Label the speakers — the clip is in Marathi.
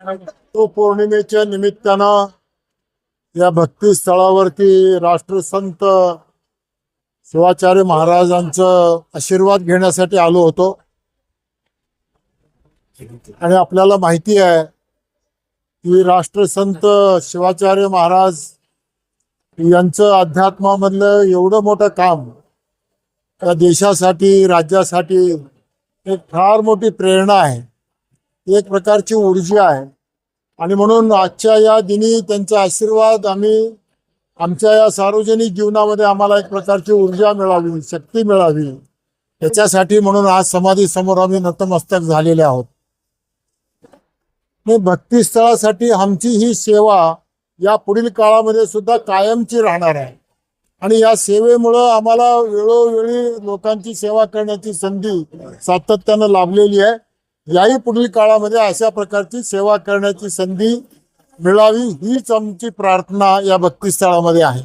Speaker 1: तो पौर्णिमेच्या निमित्तानं या भक्ती स्थळावरती राष्ट्रसंत शिवाचार्य महाराजांचं आशीर्वाद घेण्यासाठी आलो होतो। आणि आपल्याला माहिती आहे की राष्ट्रसंत शिवाचार्य महाराज यांचं अध्यात्मामधलं एवढं मोठं काम या देशासाठी राज्यासाठी एक फार मोठी प्रेरणा आहे, एक प्रकारची ऊर्जा आहे। आणि म्हणून आजच्या या दिनी त्यांचा आशीर्वाद आम्ही आमच्या या सार्वजनिक जीवनामध्ये आम्हाला एक प्रकारची ऊर्जा मिळावी, शक्ती मिळावी, याच्यासाठी म्हणून आज समाधी समोर आम्ही नतमस्तक झालेले आहोत। भक्ती स्थळासाठी आमची ही सेवा या पुढील काळामध्ये सुद्धा कायमची राहणार आहे। आणि या सेवेमुळं आम्हाला वेळोवेळी लोकांची सेवा करण्याची संधी सातत्यानं लाभलेली आहे। याही पुढील काळामध्ये अशा प्रकारची सेवा करण्याची संधी मिळावी हीच आमची प्रार्थना या भक्ती स्थळामध्ये आहे।